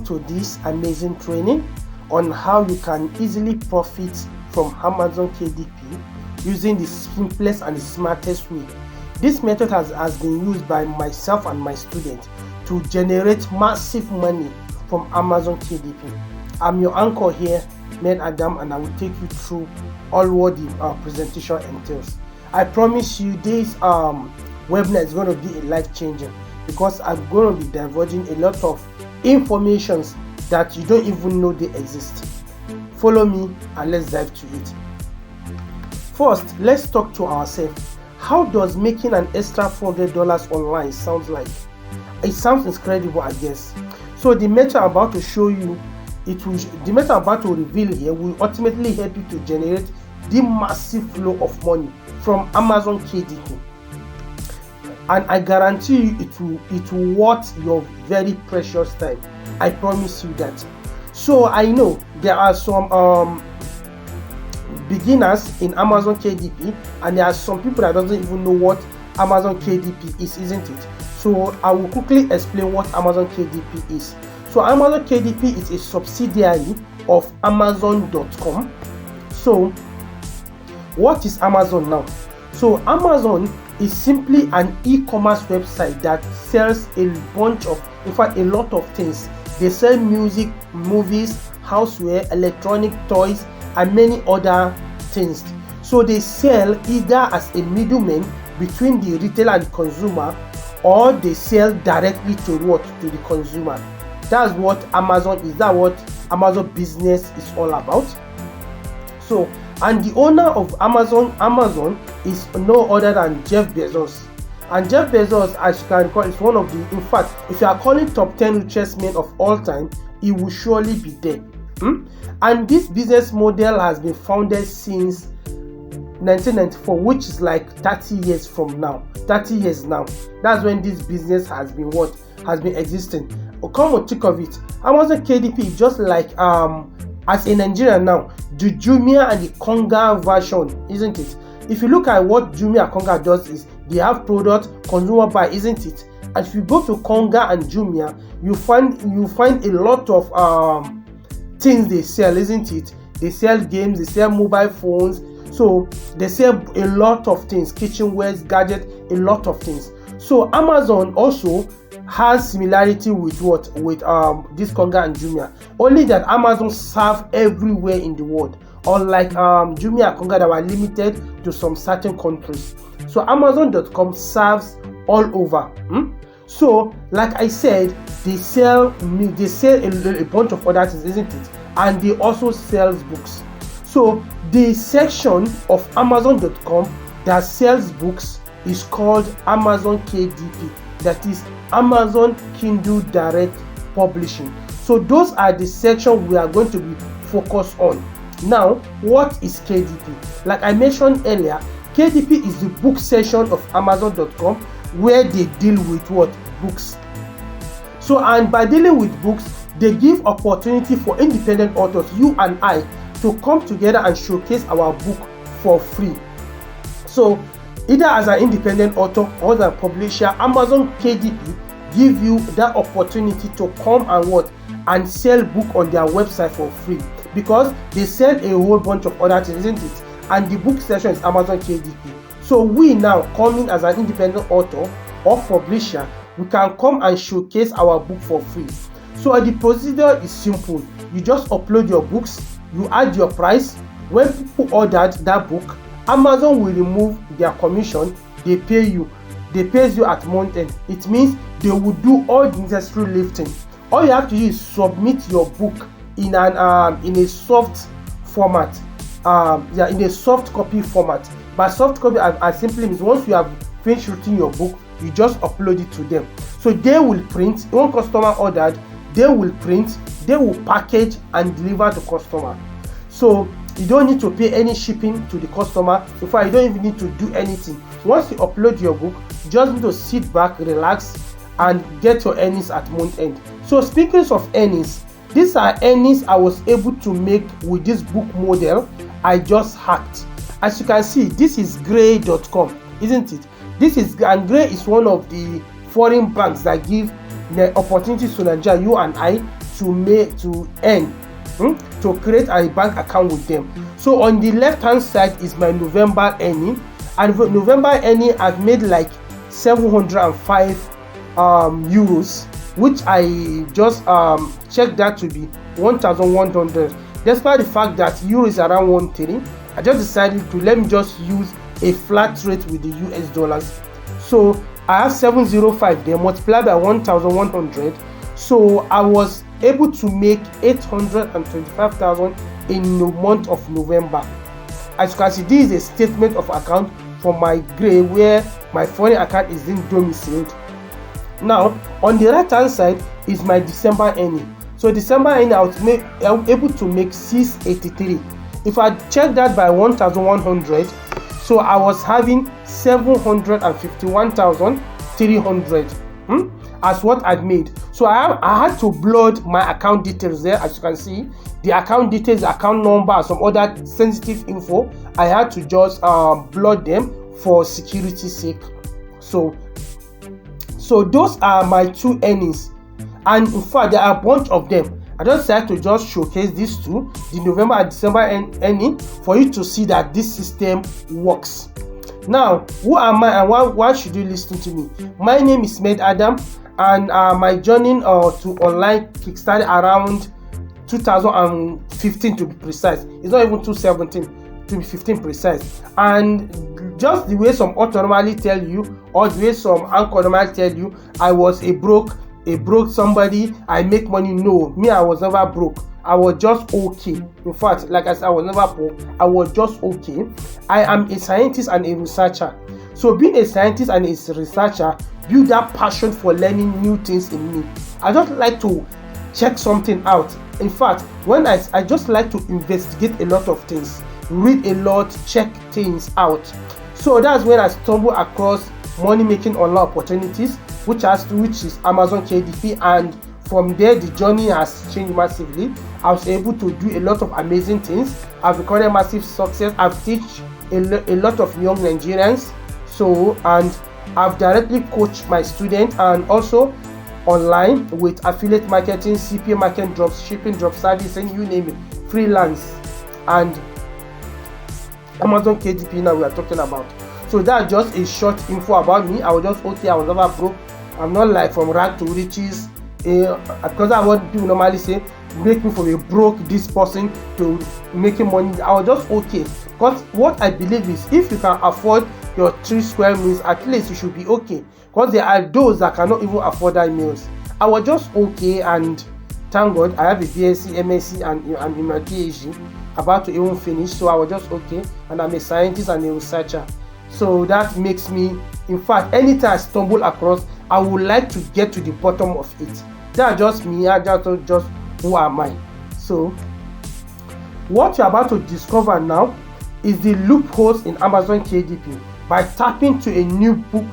welcome to this amazing training on how you can easily profit from Amazon KDP using the simplest and the smartest way. This method has been used by myself and my students to generate massive money from Amazon KDP. I'm your anchor here, Med Adam, and I will take you through all what the presentation entails. I promise you this webinar is going to be life-changing because I'm going to be diverging a lot of informations that you don't even know they exist. Follow me and let's dive to it. First, let's talk to ourselves. How does making an extra $400 online sound like? It sounds incredible, I guess. So the method I'm about to show you, the method I'm about to reveal here will ultimately help you to generate the massive flow of money from Amazon KDP. And I guarantee you it will worth your very precious time. I promise you that. So I know there are some beginners in Amazon KDP, and there are some people that doesn't even know what Amazon KDP is, isn't it? So I will quickly explain what Amazon KDP is. So Amazon KDP is a subsidiary of Amazon.com. So what is Amazon now? So Amazon is simply an e-commerce website that sells a bunch of, in fact, a lot of things. They sell music, movies, houseware, electronic toys, and many other things. So they sell either as a middleman between the retailer and the consumer, or they sell directly to the consumer. That's what Amazon is. That's what Amazon business is all about. So, and the owner of Amazon is no other than Jeff Bezos. And Jeff Bezos, as you can recall, is one of the, in fact, if you are calling top 10 richest men of all time, he will surely be there. And this business model has been founded since 1994, which is like 30 years from now. 30 years now. That's when this business has been existing. Come on, think of it. Amazon KDP is just like as in Nigeria now, the Jumia and the Konga version, isn't it? If you look at what Jumia and Konga does is they have product consumer buy, isn't it? And if you go to Konga and Jumia, you find a lot of things they sell, isn't it? They sell games, they sell mobile phones, so they sell a lot of things, kitchenwares, gadgets, a lot of things. So Amazon also has similarity with this Konga and Jumia, only that Amazon serve everywhere in the world, unlike Jumia and Konga that were limited to some certain countries. So Amazon.com serves all over. So like I said, they sell a bunch of other things, isn't it? And they also sell books. So the section of Amazon.com that sells books is called Amazon KDP, that is Amazon Kindle Direct Publishing. So those are the sections we are going to be focused on. Now, what is KDP? Like I mentioned earlier, KDP is the book section of Amazon.com where they deal with books. So, and by dealing with books, they give opportunity for independent authors, you and I, to come together and showcase our book for free. So either as an independent author or as a publisher, Amazon KDP give you that opportunity to come and sell book on their website for free, because they sell a whole bunch of other things, isn't it? And the book section is Amazon KDP. So we now coming as an independent author or publisher, we can come and showcase our book for free. So the procedure is simple. You just upload your books, you add your price. When people ordered that book, Amazon will remove their commission. They pay you at month end. It means they will do all the necessary lifting. All you have to do is submit your book in a soft format, in a soft copy format. By soft copy, I simply means once you have finished writing your book, you just upload it to them. So they will print. One customer ordered, they will print, they will package and deliver to customer. So you don't need to pay any shipping to the customer. In fact, you don't even need to do anything. Once you upload your book, you just need to sit back, relax, and get your earnings at month end. So speaking of earnings, these are earnings I was able to make with this book model I just hacked. As you can see, this is Gray.com, isn't it? And Gray is one of the foreign banks that give the opportunities to Nigeria, you and I, to earn, to create a bank account with them. So on the left hand side is my November earning, and for November earning I've made like 705 euros, which I just checked that to be 1,100. Despite the fact that euro is around 1.3, I just decided to let me just use a flat rate with the US dollars. So I have 705 there multiplied by 1,100. So I was able to make 825,000 in the month of November. As you can see, this is a statement of account for my Gray, where my foreign account is in domiciled. Now on the right hand side is my December earning. So December earning I was able to make 683. If I check that by 1,100, so I was having 751,300 as what I'd made. So I had to blood my account details there. As you can see, the account details, account number, and some other sensitive info, I had to just blood them for security sake. So those are my two earnings, and in fact there are a bunch of them. I just decided to just showcase these two, the November and December earning, for you to see that this system works. Now, who am I and why should you listen to me? My name is Med Adam, and my journey to online kickstarted around 2015 to be precise. It's not even 2017 to be 15 precise. And just the way some author normally tell you, or the way some anchor normally tell you, I was a broke somebody, I make money. No, me, I was never broke. I was just okay. In fact, like I said, I was never broke. I was just okay. I am a scientist and a researcher. So being a scientist and a researcher build that passion for learning new things in me. I just like to check something out. In fact, when I just like to investigate a lot of things, read a lot, check things out. So that's when I stumble across money making online opportunities, which is Amazon KDP, and from there the journey has changed massively. I was able to do a lot of amazing things. I've recorded massive success. I've taught a lot of young Nigerians, and I've directly coached my students, and also online with affiliate marketing, CPA marketing, drop shipping, drop servicing, you name it, freelance, and Amazon KDP now we are talking about. So that's just a short info about me. I was just okay. I was never broke. I'm not like from rag to riches. Because I what people normally say, make me from a broke this person to making money. I was just okay. Because what I believe is, if you can afford your 3 square meals, at least you should be okay. Because there are those that cannot even afford that meals. I was just okay, and thank God I have a BSc, MSc, and I'm in my PhD, about to even finish. So I was just okay, and I'm a scientist and a researcher. So that makes me, in fact, anytime I stumble across, I would like to get to the bottom of it. That's just me. I just who am I? So what you're about to discover now is the loopholes in Amazon KDP by tapping to a new book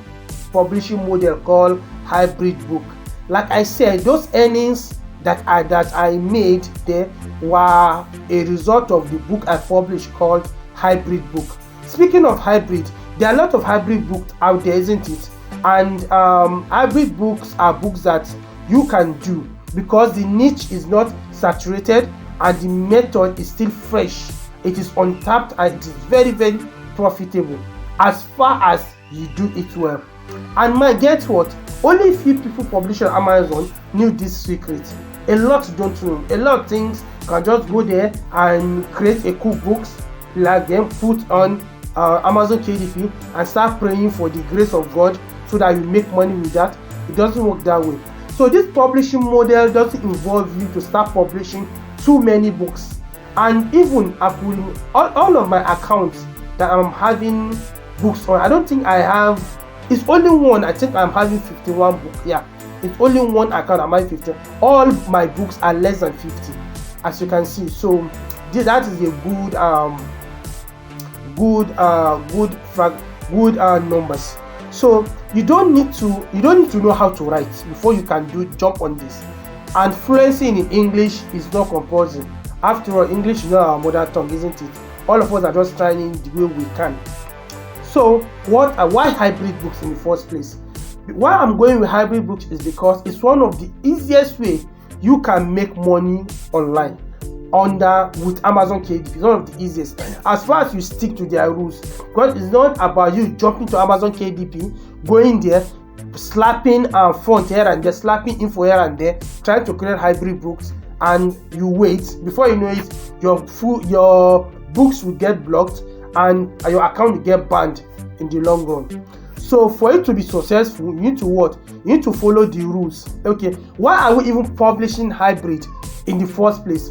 publishing model called hybrid book. Like I said, those earnings that I made there were a result of the book I published called hybrid book. Speaking of hybrid, there are a lot of hybrid books out there, isn't it? And hybrid books are books that you can do because the niche is not saturated and the method is still fresh. It is untapped and it is very, very profitable as far as you do it well. And guess what? Only few people publishing on Amazon knew this secret. A lot don't know. A lot of things can just go there and create a cookbooks, like them, put on Amazon KDP and start praying for the grace of God so that you make money with that. It doesn't work that way. So this publishing model doesn't involve you to start publishing too many books. And even all of my accounts that I'm having books on, I don't think I have, it's only one. I think I'm having 51 books. Yeah, it's only one account I'm having 50. All my books are less than 50, as you can see. So that is a good numbers. So you don't need to know how to write before you can jump on this. And fluency in English is not compulsory. After all, English is not our mother tongue, isn't it? All of us are just trying the way we can. So why hybrid books in the first place? Why I'm going with hybrid books is because it's one of the easiest way you can make money online with Amazon KDP. It's one of the easiest, as far as you stick to their rules, because it's not about you jumping to Amazon KDP, going there, slapping font here and there, slapping info here and there, trying to create hybrid books, and you wait. Before you know it, your books will get blocked and your account will get banned in the long run. So for it to be successful, you need to what? You need to follow the rules. Okay, why are we even publishing hybrid in the first place?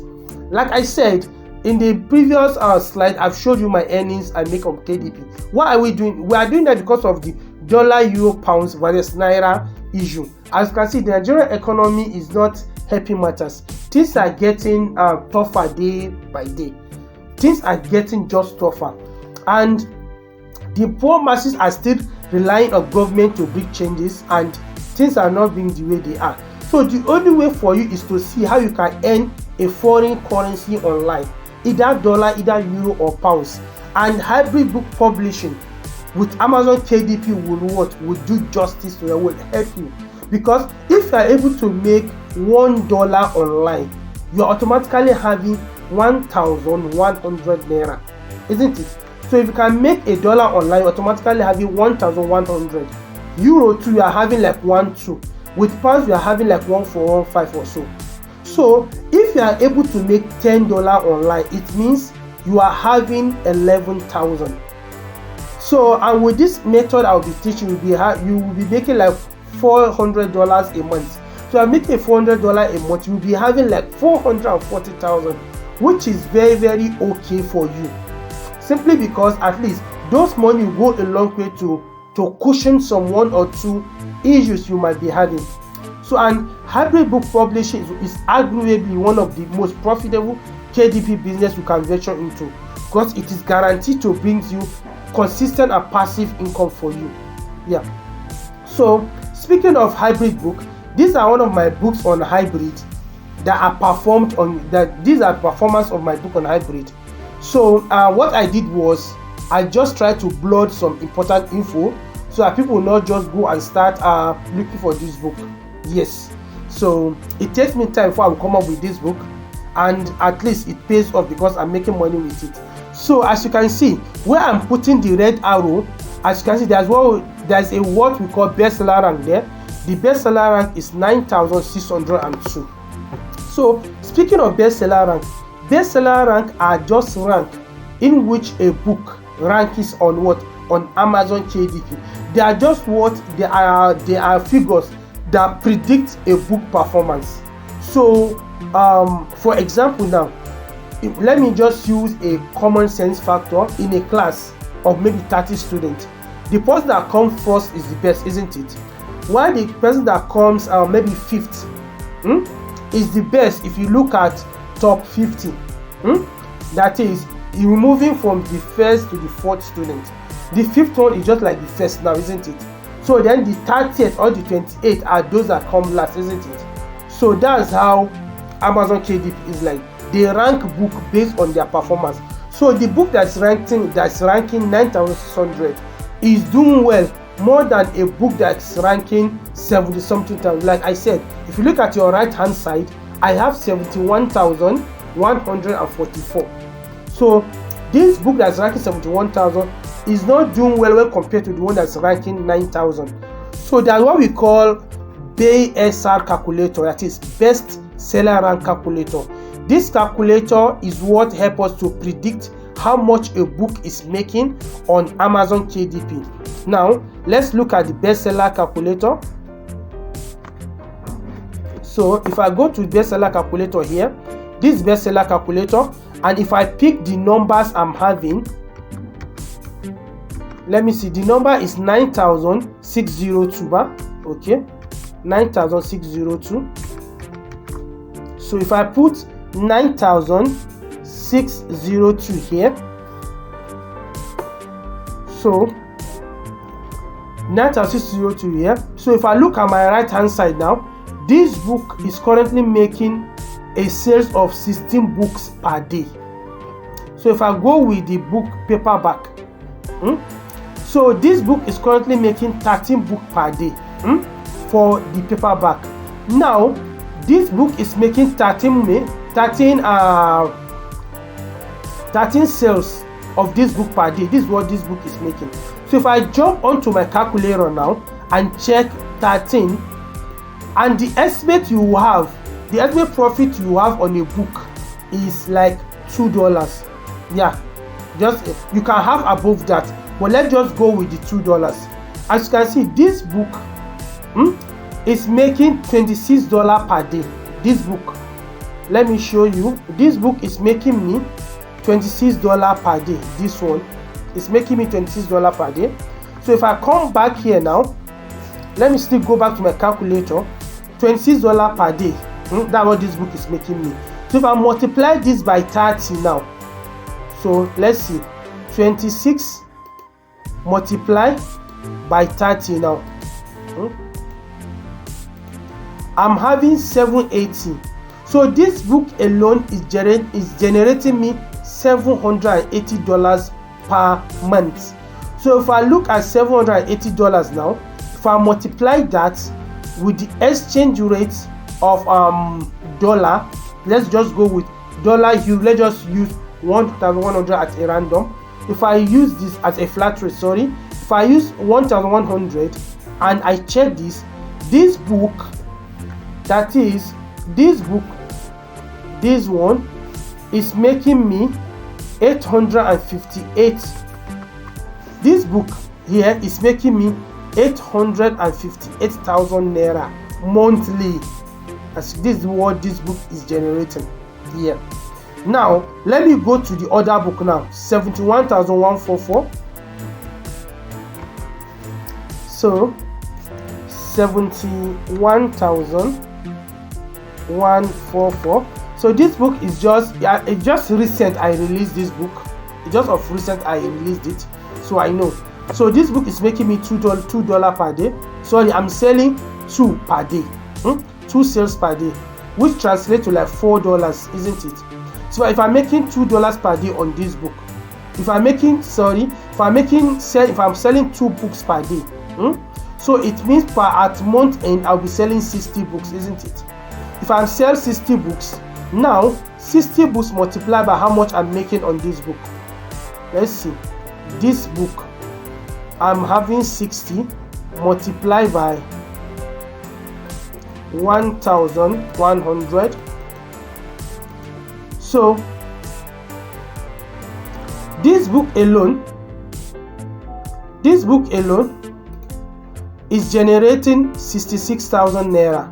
Like I said in the previous slide, I've showed you my earnings I make on KDP. What are we doing? We are doing that because of the dollar, euro, pounds versus naira issue. As you can see, the Nigerian economy is not helping matters. Things are getting tougher day by day. Things are getting just tougher, and the poor masses are still relying on government to bring changes, and things are not being the way they are. So the only way for you is to see how you can earn a foreign currency online, either dollar, either euro or pounds. And hybrid book publishing with Amazon KDP will do justice to it, will help you. Because if you are able to make $1 online, you are automatically having 1,100 naira, isn't it? So if you can make $1 online, you're automatically having 1,100. Euro too, you are having like 1,2. With pounds, you are having like 1,415 or so. So if you are able to make $10 online, it means you are having 11,000. So, and with this method I'll be teaching, you will be making like $400 a month. So I'm making $400 a month, you'll be having like 440,000, which is very, very okay for you. Simply because at least those money will go a long way to cushion some one or two issues you might be having. So, and hybrid book publishing is arguably one of the most profitable KDP business you can venture into, because it is guaranteed to bring you consistent and passive income for you. Yeah. So speaking of hybrid book, these are one of my books on hybrid that are performed on that. These are performance of my book on hybrid. So what I did was I just tried to blot some important info so that people will not just go and start looking for this book. Yes, so it takes me time before I will come up with this book, and at least it pays off because I'm making money with it. So as you can see, where I'm putting the red arrow, as you can see, there's a what we call bestseller rank there. The bestseller rank is 9,602. So speaking of bestseller rank are just rank in which a book ranks on what? On Amazon KDP. They are just what? They are figures that predict a book performance. So for example now, let me just use a common sense factor in a class of maybe 30 students. The person that comes first is the best, isn't it? While the person that comes maybe fifth is the best if you look at top 50. That is, you're moving from the first to the fourth student. The fifth one is just like the first now, isn't it? So then the 30th or the 28th are those that come last, isn't it? So that's how Amazon KDP is like. They rank book based on their performance. So the book that's ranking 9,600 is doing well more than a book that's ranking 70 something thousand. Like I said, if you look at your right hand side, I have 71,144. So this book that's ranking 71,000 is not doing well when compared to the one that's ranking 9,000. So that's what we call BSR calculator, that is best seller rank calculator. This calculator is what helps us to predict how much a book is making on Amazon KDP. Now let's look at the bestseller calculator. So if I go to bestseller calculator here, this bestseller calculator, and if I pick the numbers I'm having, let me see, the number is 9,602. Okay, 9,602. So if I put 9,602 here, so 9,602 here. So if I look at my right hand side now, this book is currently making a sales of 16 books per day. So if I go with the book paperback, so this book is currently making 13 books per day for the paperback. Now this book is making 13 sales of this book per day. This is what this book is making. So if I jump onto my calculator now and check 13, and the estimate you have, the estimate profit you have on a book is like $2. Yeah, just you can have above that, but let's just go with the $2. As you can see, this book is making $26 per day. This book, let me show you, this book is making me $26 per day. This one is making me $26 per day. So if I come back here now, let me still go back to my calculator. $26 per day, that's what this book is making me. So if I multiply this by 30 now, so let's see, 26 multiplied by 30 now, I'm having 780. So this book alone is generating me $780 per month. So if I look at $780 now, if I multiply that with the exchange rate of dollar, let's just go with dollar. Let's just use 1,100 at a random. If I use this as a flat rate, sorry, if I use 1,100 and I check this book, that is this book, this one is making me 858. This book here is making me 858,000 naira monthly. As this is what this book is generating here. Now let me go to the other book now, 71,144. So 71,144. So this book is just recent. I released this book. It's just of recent I released it, so I know. So this book is making me $2 per day. Sorry, I'm selling 2 per day. 2 sales per day, which translates to like $4, isn't it? So if I'm making $2 per day on this book, if I'm selling 2 books per day, so it means at month end I'll be selling 60 books, isn't it? If I sell 60 books, now 60 books multiplied by how much I'm making on this book. Let's see, this book I'm having 60 multiplied by 1,100. So this book alone is generating 66,000 naira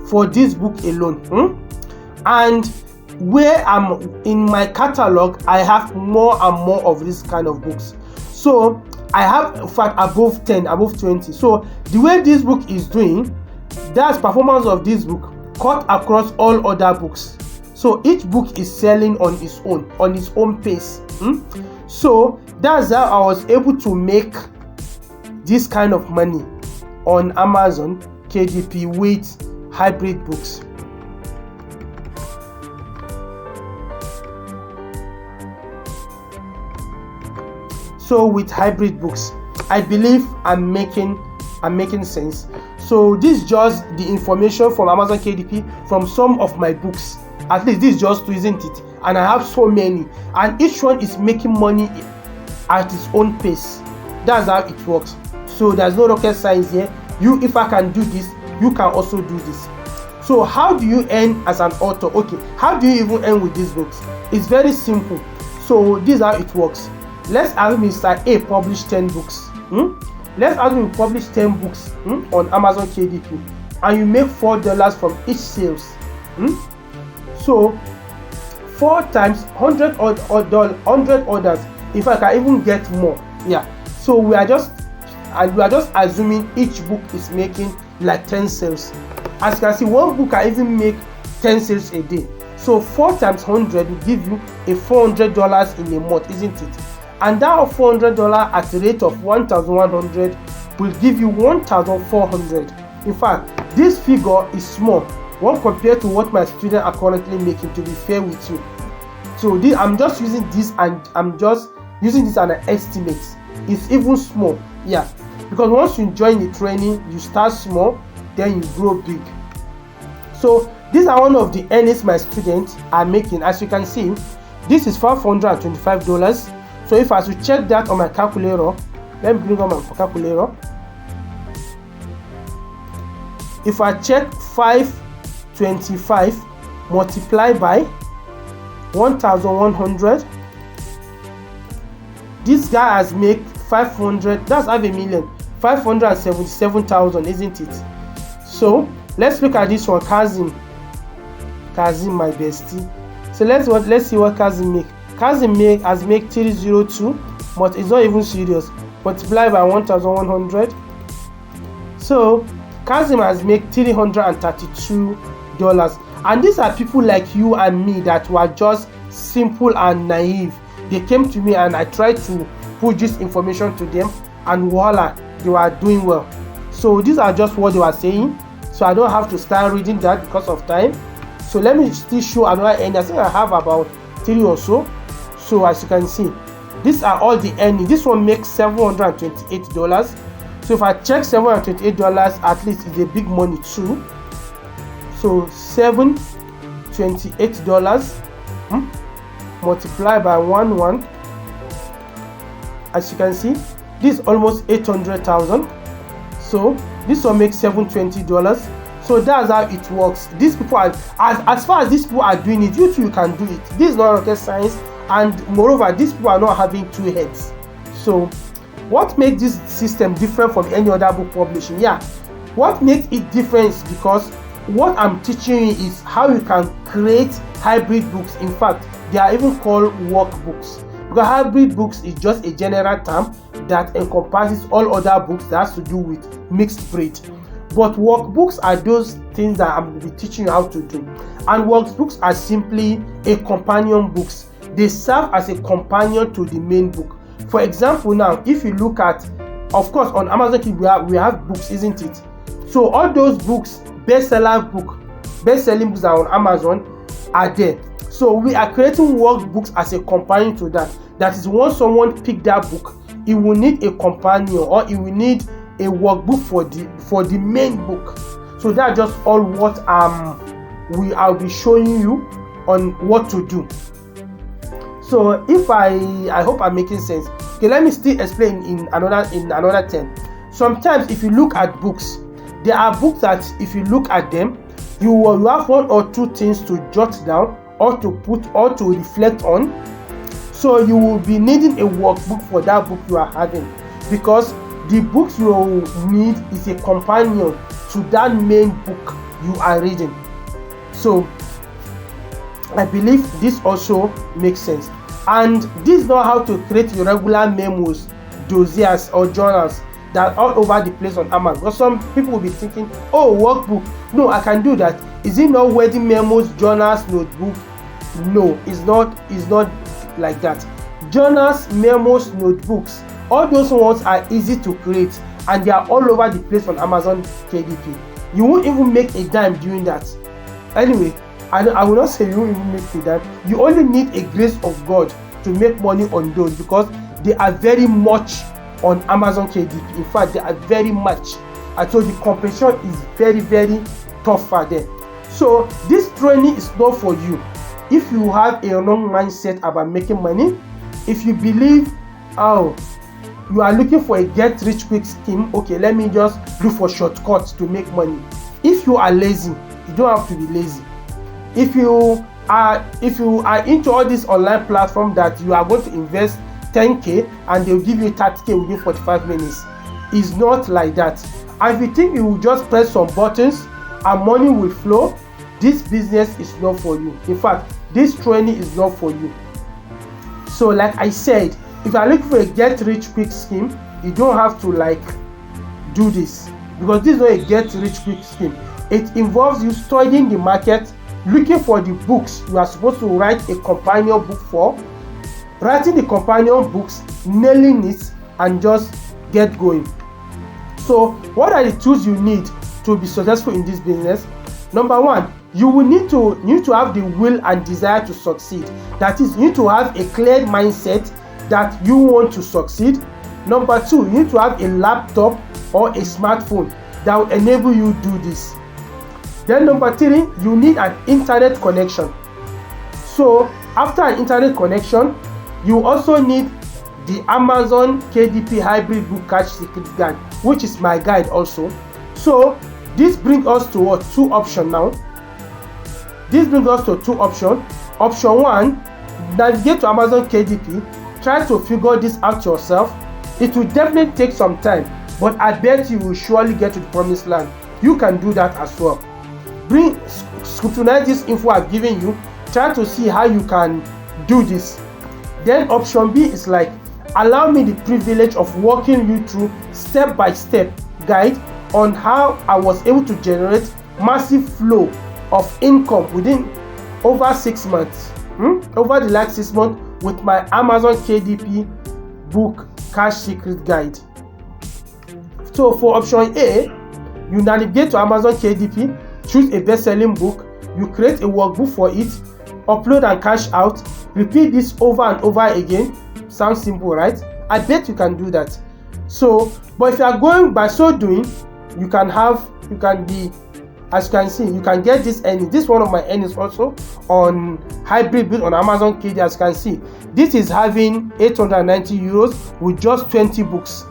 for this book alone. And where I'm in my catalog, I have more and more of this kind of books. So I have in fact above 10, above 20. So the way this book is doing, that's performance of this book cut across all other books. So each book is selling on its own pace. So that's how I was able to make this kind of money on Amazon KDP with hybrid books. So with hybrid books, I believe I'm making sense. So this is just the information from Amazon KDP from some of my books. At least this is just 2, isn't it? And I have so many, and each one is making money at its own pace. That's how it works. So there's no rocket science here. If I can do this, you can also do this. So how do you earn as an author? Okay, how do you even earn with these books? It's very simple. So this is how it works. Let's assume Mr. A published 10 books. Let's assume you publish 10 books on Amazon KDP, and you make $4 from each sales. So 4 times 100 orders. If I can even get more, yeah. So we are just assuming each book is making like 10 sales. As you can see, one book can even make 10 sales a day. So 4 times 100 will give you a $400 in a month, isn't it? And that $400 at the rate of 1,100 will give you 1,400. In fact, this figure is small when compared to what my students are currently making, to be fair with you. So I'm just using this, and I'm just using this as an estimate. It's even small, yeah, because once you join the training, you start small, then you grow big. So These are one of the earnings my students are making. As you can see, this is $525. So if I should check that on my calculator, let me bring up my calculator. If I check 525 multiplied by 1,100, this guy has made 500. That's half a million. 577,000, isn't it? So let's look at this one. Kazim, my bestie. So let's see what Kazim make. Kazim has made 302, but it's not even serious. Multiply by 1,100. So Kazim has made $332. And these are people like you and me that were just simple and naive. They came to me and I tried to put this information to them, and voila, they were doing well. So these are just what they were saying. So I don't have to start reading that because of time. So let me still show another end. I think I have about 3 or so. So as you can see, these are all the earnings. This one makes $728. So if I check $728, at least it's a big money too. So $728 multiplied by 1. As you can see, this is almost 800,000. So this one makes $720. So that's how it works. These people are, as far as these people are doing it, you too you can do it. This is not rocket science, and moreover, these people are not having 2 heads. So what makes this system different from any other book publishing? Yeah, what makes it different is because what I'm teaching you is how you can create hybrid books. In fact, they are even called workbooks, because hybrid books is just a general term that encompasses all other books that has to do with mixed breed. But workbooks are those things that I'm going to be teaching you how to do. And workbooks are simply a companion books. They serve as a companion to the main book. For example, now if you look at, of course, on Amazon Kindle we have books, isn't it? So all those books, best-selling books that are on Amazon are there. So we are creating workbooks as a companion to that. That is, once someone pick that book, it will need a companion, or it will need a workbook for the main book. So that's just all what I'll be showing you on what to do. So if I hope I'm making sense. Okay, let me still explain in another 10. Sometimes if you look at books, there are books that if you look at them, you will have 1 or 2 things to jot down, or to put, or to reflect on. So you will be needing a workbook for that book you are having, because the books you need is a companion to that main book you are reading. So I believe this also makes sense. And this is not how to create your regular memos, dossiers, or journals that are all over the place on Amazon. Because some people will be thinking, oh, workbook, no, I can do that. Is it not wedding memos, journals, notebook? No, it's not like that. Journals, memos, notebooks, all those ones are easy to create, and they are all over the place on Amazon KDP. You won't even make a dime doing that. Anyway, I will not say you won't even make a dime. You only need a grace of God to make money on those, because they are very much on Amazon KDP. In fact, they are very much. And so the competition is very, very tough for them. So this training is not for you if you have a wrong mindset about making money. If you believe, oh, you are looking for a get rich quick scheme, okay, let me just look for shortcuts to make money. If you are lazy, you don't have to be lazy. If you are into all this online platform that you are going to invest 10k and they'll give you 30k within 45 minutes, it's not like that. And if you think you will just press some buttons and money will flow, this business is not for you. In fact, this training is not for you. So like I said, if you are looking for a get rich quick scheme, you don't have to do this, because this is not a get rich quick scheme. It involves you studying the market, looking for the books you are supposed to write a companion book for, writing the companion books, nailing it, and just get going. So what are the tools you need to be successful in this business? Number 1, you will need to have the will and desire to succeed. That is, you need to have a clear mindset that you want to succeed. Number 2, you need to have a laptop or a smartphone that will enable you do this. Then number 3, you need an internet connection. So after an internet connection, you also need the Amazon KDP hybrid book cash secret guide, which is my guide also. So this brings us to what? 2 options now. This brings us to 2 options. Option 1, navigate to Amazon KDP, try to figure this out yourself. It will definitely take some time, but I bet you will surely get to the promised land. You can do that as well. Scrutinize this info I've given you, try to see how you can do this. Then option B is like, allow me the privilege of walking you through step-by-step guide on how I was able to generate massive flow of income within over 6 months. Over the last 6 months with my Amazon KDP book cash secret guide. So for option A, you navigate to Amazon KDP, choose a best-selling book, you create a workbook for it, upload and cash out, repeat this over and over again. Sounds simple, right? I bet you can do that. So, but if you are going by so doing, you can be, as you can see, you can get this earnings. This is one of my earnings also on hybrid build on Amazon KDP. As you can see, this is having 890 euros with just 20 books.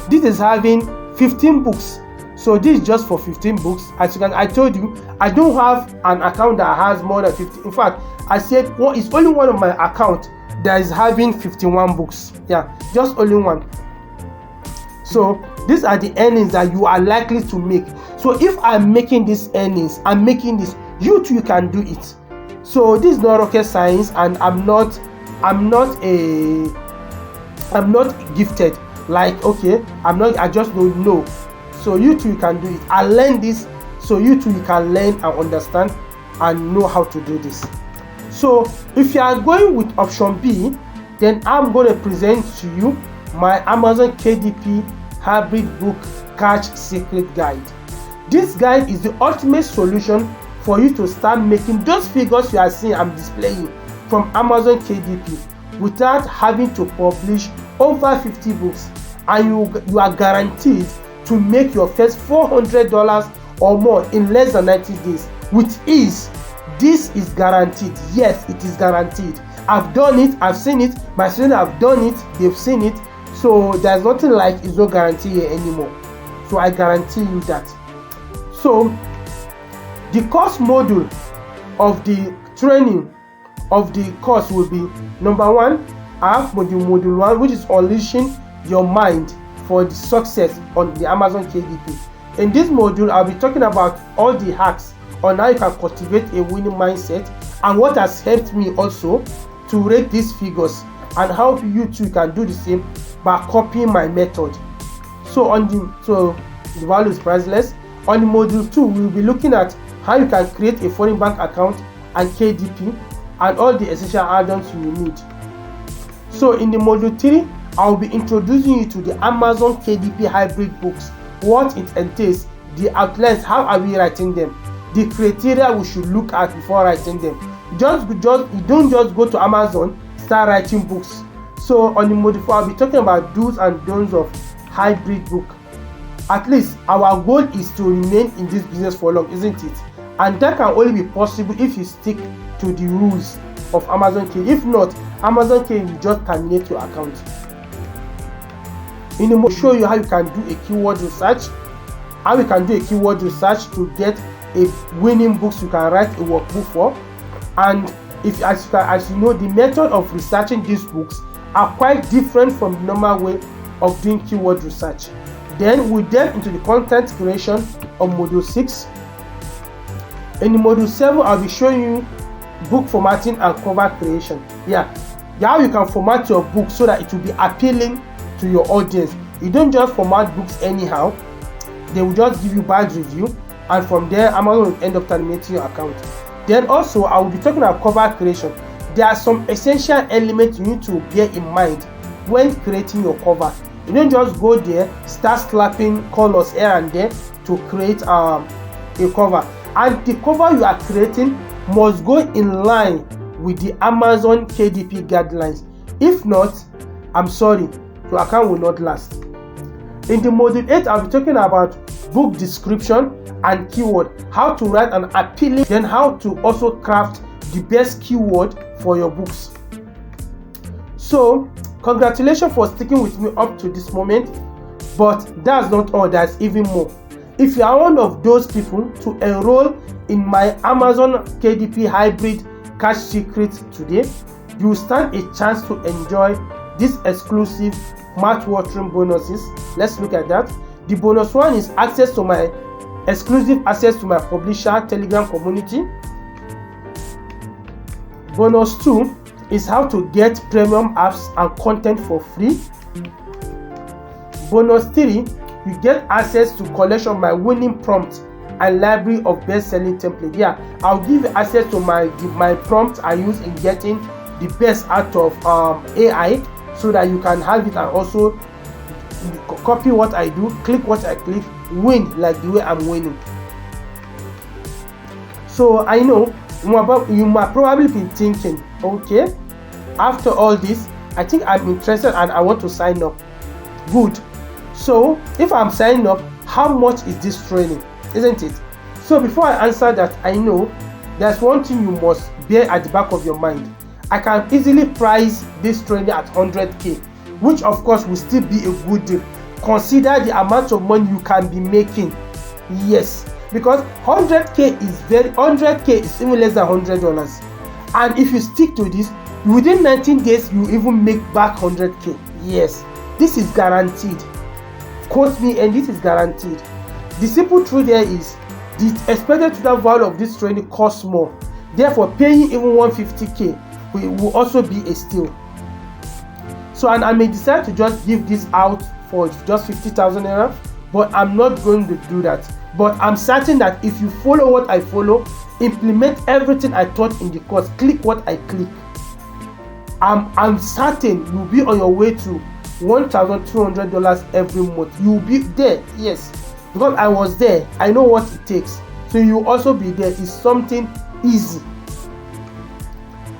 This is having 15 books. So this is just for 15 books. As you can, I told you, I don't have an account that has more than 50. In fact, I said, well, it's only one of my accounts that is having 51 books. Yeah, just only one. So these are the earnings that you are likely to make. So if I'm making these earnings, I'm making this, you too can do it. So this is not rocket science, and I'm not gifted. Like, okay, I just don't know. So you too can do it. I learned this, so you too can learn and understand and know how to do this. So if you are going with option B, then I'm going to present to you my Amazon KDP hybrid book cash secret guide. This guide is the ultimate solution for you to start making those figures you are seeing I'm displaying from Amazon KDP without having to publish over 50 books, and you are guaranteed to make your first $400 or more in less than 90 days with ease. This is guaranteed. Yes, it is guaranteed. I've done it, I've seen it, my students have done it, they've seen it. So there's nothing like it's no guarantee here anymore. So I guarantee you that. So the course module of the training of the course will be number 1, I have module 1, which is unleashing your mind for the success on the Amazon KDP. In this module, I'll be talking about all the hacks on how you can cultivate a winning mindset and what has helped me also to rate these figures, and how you too can do the same by copying my method. So the value is priceless. On the module 2, we'll be looking at how you can create a foreign bank account and KDP and all the essential add-ons you will need. So in the module 3, I'll be introducing you to the Amazon KDP hybrid books, what it entails, the outlines, how are we writing them, the criteria we should look at before writing them. You don't just go to Amazon, start writing books. So on the module 4, I'll be talking about do's and don'ts of hybrid book. At least our goal is to remain in this business for long, isn't it? And that can only be possible if you stick to the rules of Amazon K. If not, Amazon K will just terminate your account. In the module, I'll show you how you can do a keyword research, how you can do a keyword research to get a winning books you can write a workbook for. And if as you know, the method of researching these books are quite different from the normal way of doing keyword research. Then we delve into the content creation of module 6. In the module 7, I'll be showing you book formatting and cover creation. How you can format your book so that it will be appealing to your audience. You don't just format books anyhow. They will just give you bad review, and from there Amazon will end up terminating your account. Then also I will be talking about cover creation. There are some essential elements you need to bear in mind when creating your cover. You don't just go there, start slapping colors here and there to create a cover. And the cover you are creating must go in line with the Amazon KDP guidelines. If not, I'm sorry, your account will not last. In the module 8, I'll be talking about book description and keyword, how to write an appealing, then how to also craft the best keyword for your books. So congratulations for sticking with me up to this moment, but that's not all, there's even more. If you are one of those people to enroll in my Amazon KDP hybrid cash secret today, you stand a chance to enjoy this exclusive mouth-watering bonuses. Let's look at that. The bonus one is access to my exclusive access to my publisher Telegram community. Bonus 2 is how to get premium apps and content for free. Bonus 3, you get access to collection of my winning prompts and library of best-selling template. Yeah, I'll give you access to my prompts I use in getting the best out of AI, so that you can have it and also copy what I do, click what I click, win like the way I'm winning. So I know you might probably be thinking, okay, after all this, I think I'm interested and I want to sign up. Good. So if I'm signing up, how much is this training, isn't it? So before I answer that, I know there's one thing you must bear at the back of your mind. I can easily price this training at 100k, which of course will still be a good deal. Consider the amount of money you can be making. Yes, because 100k is even less than $100, and if you stick to this, within 19 days you even make back 100k. Yes, this is guaranteed. Quote me, and this is guaranteed. The simple truth here is the expected total value of this training costs more. Therefore, paying even 150k will also be a steal. So, and I may decide to just give this out for just 50,000 naira, but I'm not going to do that. But I'm certain that if you follow what I follow, implement everything I taught in the course, click what I click, I'm certain you'll be on your way to $1,200 every month. You'll be there, yes, because I was there. I know what it takes. So you'll also be there. It's something easy.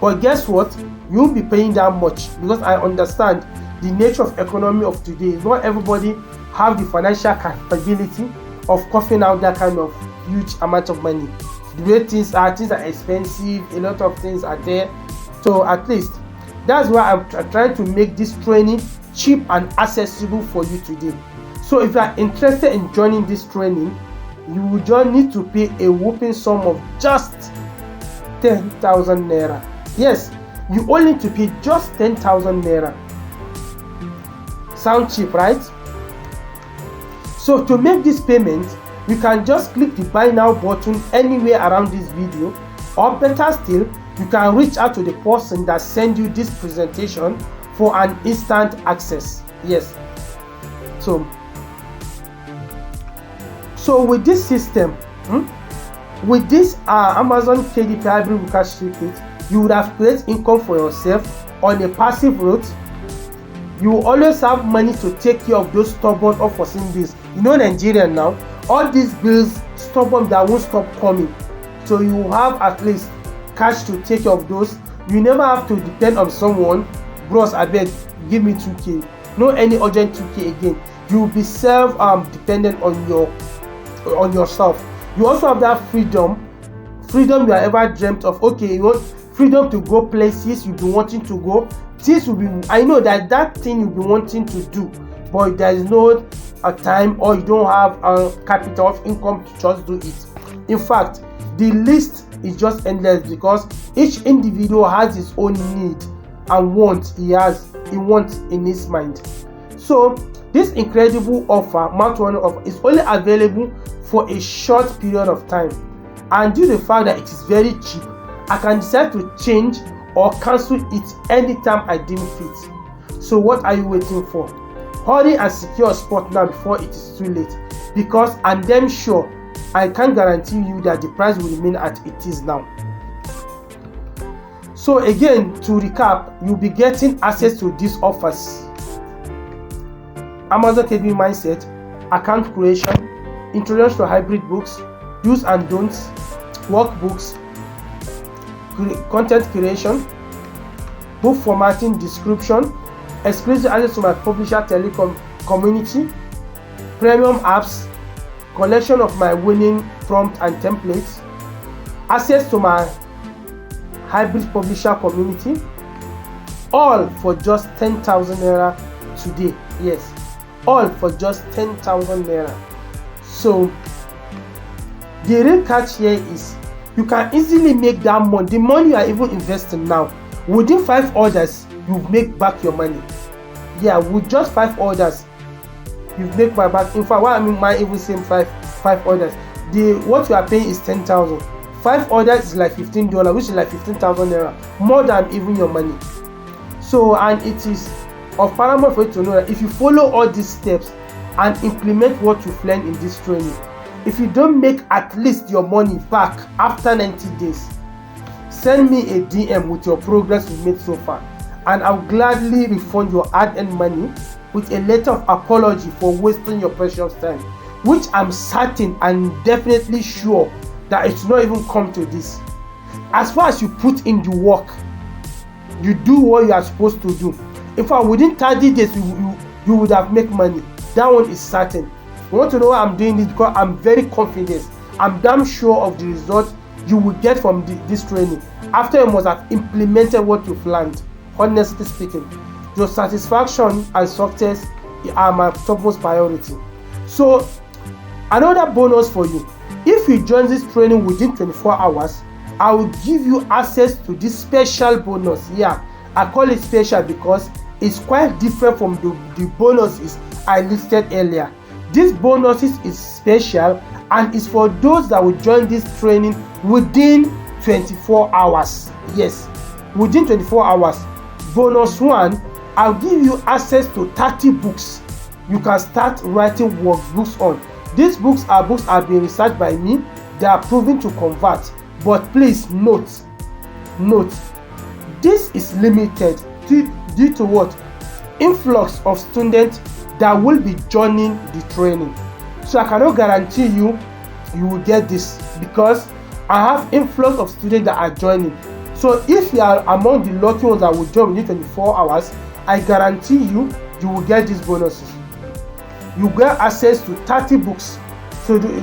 But guess what? You won't be paying that much, because I understand the nature of economy of today. Not everybody have the financial capability of coughing out that kind of huge amount of money. The way things are expensive. A lot of things are there. So at least that's why I'm trying to make this training cheap and accessible for you today. So if you are interested in joining this training, you will just need to pay a whopping sum of just 10,000 naira. Yes, you only need to pay just 10,000 naira. Sound cheap, right? So to make this payment, you can just click the buy now button anywhere around this video, or better still, you can reach out to the person that sent you this presentation for an instant access. Yes. So with this system, with this Amazon KDP hybrid cash secret, you would have created income for yourself on a passive route. You will always have money to take care of those stubborn unforeseen bills. You know, Nigeria now, all these bills stubborn that won't stop coming. So you will have at least cash to take care of those. You never have to depend on someone. Bros, I beg, give me 2k. No any urgent 2k again. You will be self-dependent on yourself. You also have that freedom you have ever dreamt of. Okay, you want freedom to go places you've been wanting to go. Things will be, I know that thing you've been wanting to do, but there is no time, or you don't have a capital of income to just do it. In fact, the list is just endless, because each individual has his own need and want he wants in his mind. So this incredible offer, mouth-watering offer, is only available for a short period of time, and due to the fact that it is very cheap, I can decide to change or cancel it anytime I deem fit. So what are you waiting for? Hurry and secure a spot now before it is too late, because I'm damn sure I can guarantee you that the price will remain at it is now. So again, to recap, you'll be getting access to these offers: Amazon KDP mindset, account creation, introduction to hybrid books, do's and don'ts, workbooks, content creation, book formatting, description, exclusive access to my publisher Telecom community, premium apps, collection of my winning prompt and templates, access to my hybrid publisher community, all for just 10,000 naira today. Yes, all for just 10,000 naira. So the real catch here is you can easily make that money, the money you are even investing now. Within 5 orders, you make back your money. Yeah, with just 5 orders, you make my back. In fact, what I mean, my even same five orders. What you are paying is 10,000. 5 orders is like $15, which is like 15,000 naira, more than even your money. So, and it is of paramount for you to know that if you follow all these steps and implement what you've learned in this training, if you don't make at least your money back after 90 days, send me a DM with your progress you made so far, and I'll gladly refund your hard-earned money with a letter of apology for wasting your precious time, which I'm certain and definitely sure that it will not even come to this. As far as you put in the work, you do what you are supposed to do. In fact, within 30 days, you would have made money. That one is certain. You want to know why I'm doing this? Because I'm very confident. I'm damn sure of the result you will get from this training after you must have implemented what you've learned. Honestly speaking, your satisfaction and success are my topmost priority. So, another bonus for you: if you join this training within 24 hours, I will give you access to this special bonus. Yeah, I call it special because it's quite different from the bonuses I listed earlier. This bonuses is special and is for those that will join this training within 24 hours. Yes, within 24 hours. Bonus 1, I'll give you access to 30 books you can start writing workbooks on. These books are being researched by me. They are proven to convert. But please note, this is limited due to what? Influx of students that will be joining the training. So I cannot guarantee you will get this because I have influx of students that are joining. So if you are among the lucky ones that will join within 24 hours, I guarantee you will get these bonuses. You get access to 30 books.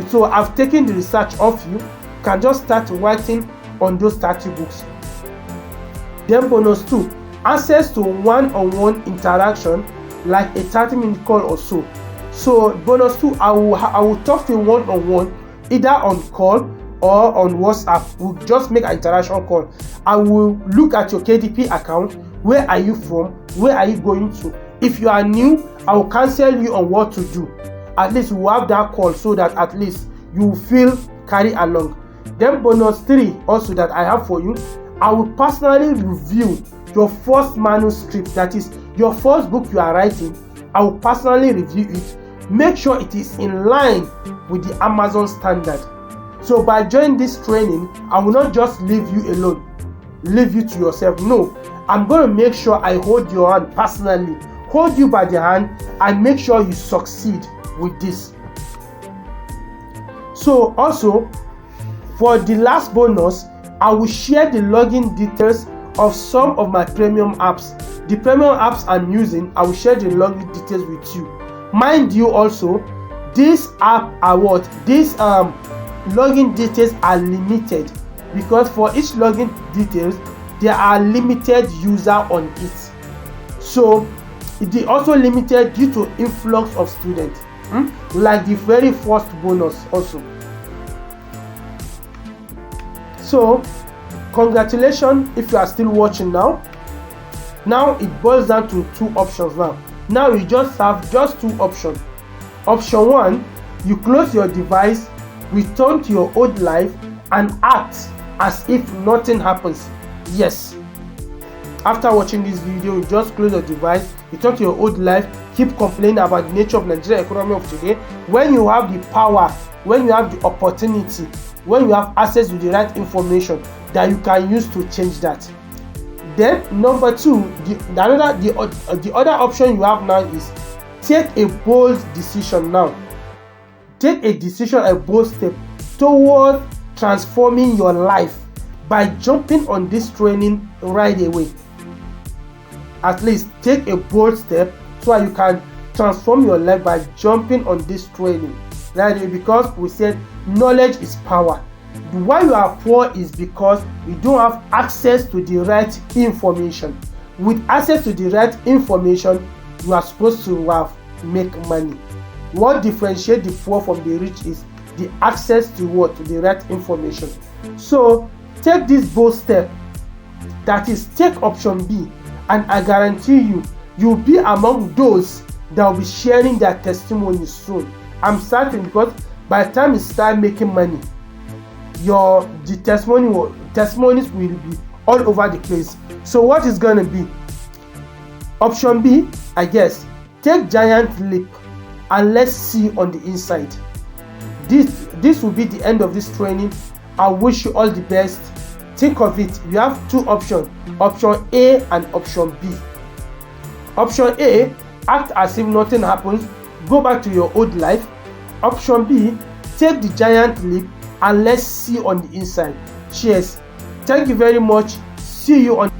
So I've taken the research off you. You can just start writing on those 30 books. Then bonus 2, access to one-on-one interaction like a 30-minute call or so. So bonus 2, I will talk to you one-on-one, either on call or on WhatsApp. We'll just make an interaction call. I will look at your KDP account. Where are you from? Where are you going to? If you are new, I will counsel you on what to do. At least you will have that call so that at least you will feel carried along. Then bonus 3 also that I have for you, I will personally review your first manuscript, that is your first book you are writing. I will personally review it, make sure it is in line with the Amazon standard. So by joining this training, I will not just leave you alone, leave you to yourself. No, I'm going to make sure I hold your hand personally, hold you by the hand, and make sure you succeed with this. So also, for the last bonus, I will share the login details of some of my premium apps. The premium apps I'm using, I will share the login details with you. Mind you also, these app are what? These login details are limited because for each login details, there are limited user on it. So it is also limited due to influx of students, like the very first bonus also. So congratulations if you are still watching now. Now it boils down to 2 options now. Now you just have just 2 options. Option 1, you close your device, return to your old life, and act as if nothing happens. Yes. After watching this video, you just close your device, return to your old life, keep complaining about the nature of Nigerian economy of today, when you have the power, when you have the opportunity, when you have access to the right information that you can use to change that. Then number 2, the other option you have now is take a bold decision now. Take a decision, a bold step toward transforming your life by jumping on this training right away. At least take a bold step so that you can transform your life by jumping on this training, right? Because we said knowledge is power. Why you are poor is because you don't have access to the right information. With access to the right information, you are supposed to make money. What differentiates the poor from the rich is the access to what? To the right information. So take this bold step, that is, take option B, and I guarantee you, you'll be among those that will be sharing their testimonies soon. I'm certain, because by the time you start making money, the testimonies will be all over the place. So what is going to be? Option B, I guess, take giant leap and let's see on the inside. This will be the end of this training. I wish you all the best. Think of it, you have two options, option A and option B. Option A, act as if nothing happens, go back to your old life. Option B, take the giant leap and let's see on the inside. Cheers. Thank you very much. See you on